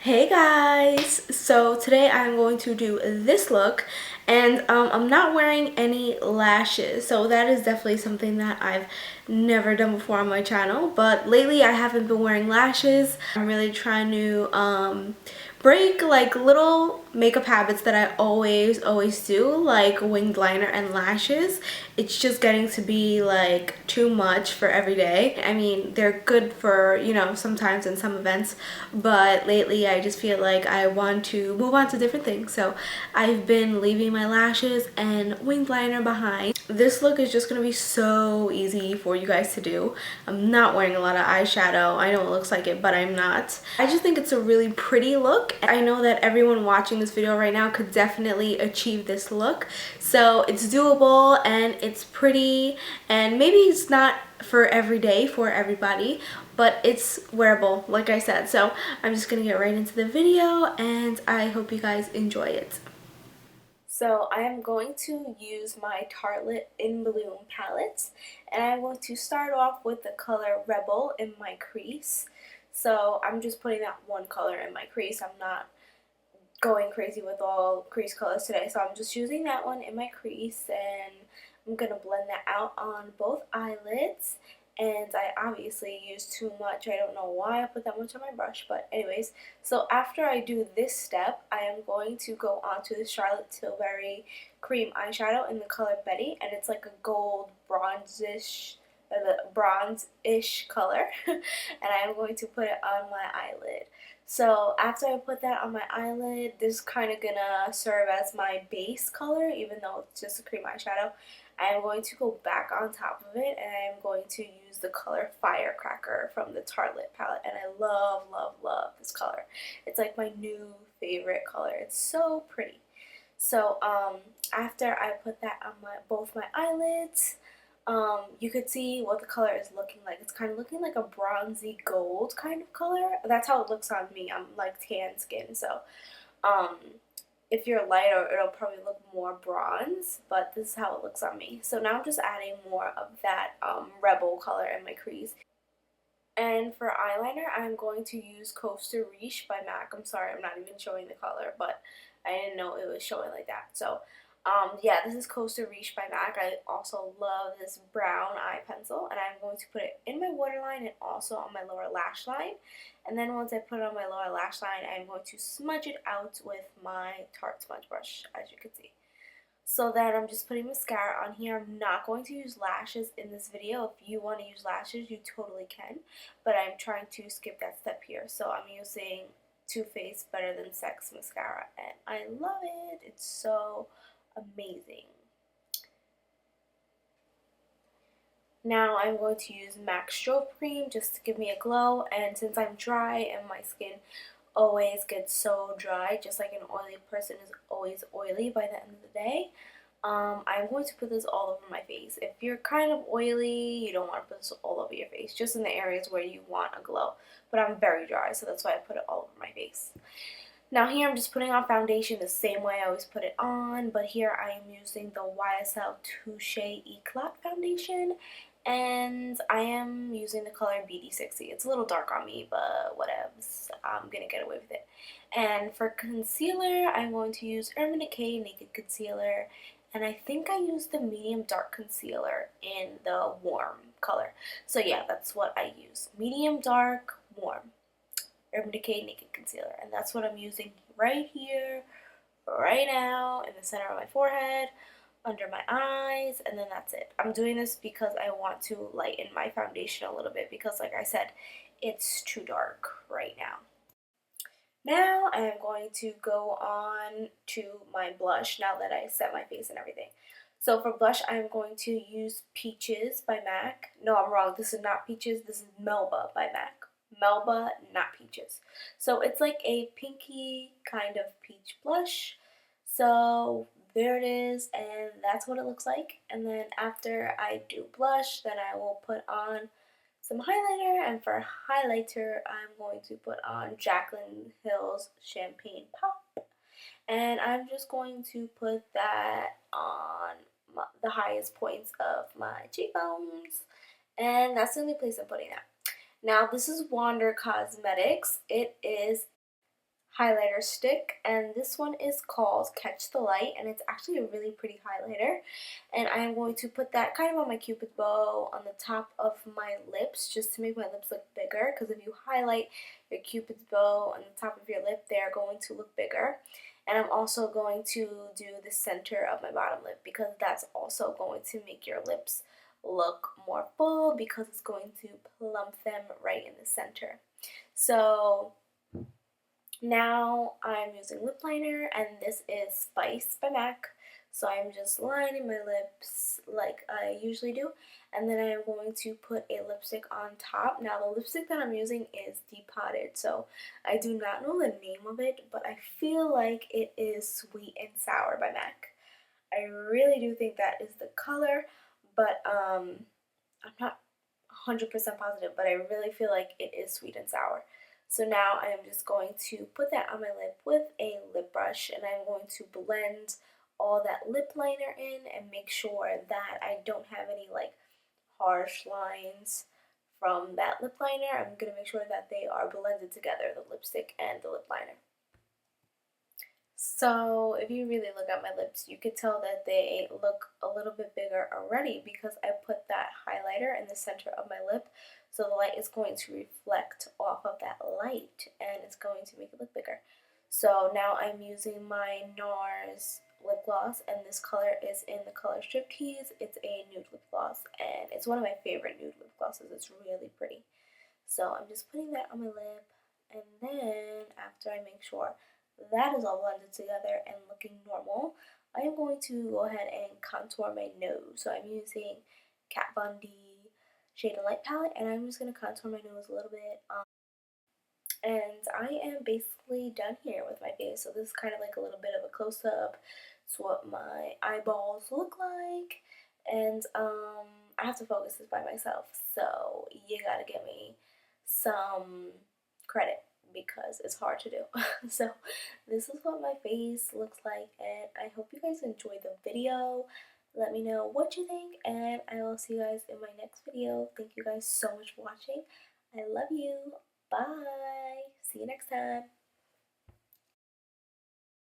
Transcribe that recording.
Hey guys! So today I'm going to do this look and I'm not wearing any lashes, so that is definitely something that I've never done before on my channel, but lately I haven't been wearing lashes. I'm really trying to break like little makeup habits that I always do, like winged liner and lashes. It's just getting to be like too much for every day. I mean, they're good for, you know, sometimes in some events, but lately I just feel like I want to move on to different things. So I've been leaving my lashes and winged liner behind. This look is just gonna be so easy for you guys to do. I'm not wearing a lot of eyeshadow. I know it looks like it, but I'm not. I just think it's a really pretty look. I know that everyone watching this video right now could definitely achieve this look. So it's doable and it's pretty, and maybe it's not for every day for everybody, but it's wearable like I said. So I'm just gonna get right into the video and I hope you guys enjoy it. So I am going to use my Tarlette In Bloom Palette, and I'm going to start off with the color Rebel in my crease. So I'm just putting that one color in my crease. I'm not going crazy with all crease colors today, so I'm just using that one in my crease, and I'm going to blend that out on both eyelids. And I obviously used too much. I don't know why I put that much on my brush, but anyways. So after I do this step, I am going to go on to the Charlotte Tilbury cream eyeshadow in the color Bette, and it's like a gold bronze-ish color, and I am going to put it on my eyelid. So after I put that on my eyelid, this is kind of gonna serve as my base color, even though it's just a cream eyeshadow. I am going to go back on top of it, and I am going to use the color Firecracker from the Tarlette palette, and I love this color. It's like my new favorite color. It's so pretty. So after I put that on both my eyelids, you could see what the color is looking like. It's kind of looking like a bronzy gold kind of color. That's how it looks on me. I'm like tan skin, so um, if you're lighter, it'll probably look more bronze, but this is how it looks on me. So now I'm just adding more of that Rebel color in my crease. And for eyeliner, I'm going to use Costa Riche by MAC. I'm sorry, I'm not even showing the color, but I didn't know it was showing like that. So, yeah, this is Costa Riche by MAC. I also love this brown eye pencil, and I'm going to put it in my waterline and also on my lower lash line. And then once I put it on my lower lash line, I'm going to smudge it out with my Tarte smudge brush, as you can see. So then I'm just putting mascara on here. I'm not going to use lashes in this video. If you want to use lashes, you totally can. But I'm trying to skip that step here. So I'm using Too Faced Better Than Sex mascara. And I love it. It's so amazing. Now I'm going to use MAC Strobe Cream just to give me a glow. And since I'm dry and my skin always gets so dry, just like an oily person is always oily by the end of the day, I'm going to put this all over my face. If you're kind of oily, you don't want to put this all over your face, just in the areas where you want a glow. But I'm very dry, so that's why I put it all over my face. Now here I'm just putting on foundation the same way I always put it on, but here I am using the YSL Touche Eclat foundation, and I am using the color BD60. It's a little dark on me, but whatevs. I'm gonna get away with it. And for concealer, I'm going to use Urban Decay Naked Concealer, and I think I used the medium dark concealer in the warm color. So yeah, that's what I use. Medium dark, warm. Urban Decay Naked Concealer, and that's what I'm using right here, right now, in the center of my forehead, under my eyes, and then that's it. I'm doing this because I want to lighten my foundation a little bit because, like I said, it's too dark right now. Now I am going to go on to my blush now that I set my face and everything. So for blush, I'm going to use Peaches by MAC. No, I'm wrong. This is not Peaches. This is Melba by MAC. Melba, not Peaches. So it's like a pinky kind of peach blush. So there it is, and that's what it looks like. And then after I do blush, then I will put on some highlighter, and for highlighter, I'm going to put on Jaclyn Hill's Champagne Pop. And I'm just going to put that on the highest points of my cheekbones. And that's the only place I'm putting that. Now, this is Wander Cosmetics. It is highlighter stick, and this one is called Catch the Light, and it's actually a really pretty highlighter. And I am going to put that kind of on my cupid's bow on the top of my lips just to make my lips look bigger, because if you highlight your cupid's bow on the top of your lip, they're going to look bigger. And I'm also going to do the center of my bottom lip, because that's also going to make your lips look more full, because it's going to plump them right in the center. So now I'm using lip liner, and this is Spice by MAC. So I'm just lining my lips like I usually do, and then I'm going to put a lipstick on top. Now the lipstick that I'm using is Depotted, so I do not know the name of it, but I feel like it is Sweet and Sour by MAC. I really do think that is the color, but I'm not 100% positive, but I really feel like it is Sweet and Sour. So now I am just going to put that on my lip with a lip brush, and I'm going to blend all that lip liner in and make sure that I don't have any like harsh lines from that lip liner. I'm going to make sure that they are blended together, the lipstick and the lip liner. So if you really look at my lips, you could tell that they look a little bit bigger already, because I put that highlighter in the center of my lip, so the light is going to reflect off of that light and it's going to make it look bigger. So now I'm using my Nars lip gloss, and this color is in the color Striptease. It's a nude lip gloss, and it's one of my favorite nude lip glosses. It's really pretty. So I'm just putting that on my lip, and then after I make sure that is all blended together and looking normal, I am going to go ahead and contour my nose. So I'm using Kat Von D Shade and Light palette, and I'm just going to contour my nose a little bit. And I am basically done here with my face. So this is kind of like a little bit of a close-up. It's what my eyeballs look like. And I have to focus this by myself, so you gotta give me some credit, because it's hard to do. So this is what my face looks like, and I hope you guys enjoyed the video. Let me know what you think, and I will see you guys in my next video. Thank you guys so much for watching. I love you. Bye. See you next time.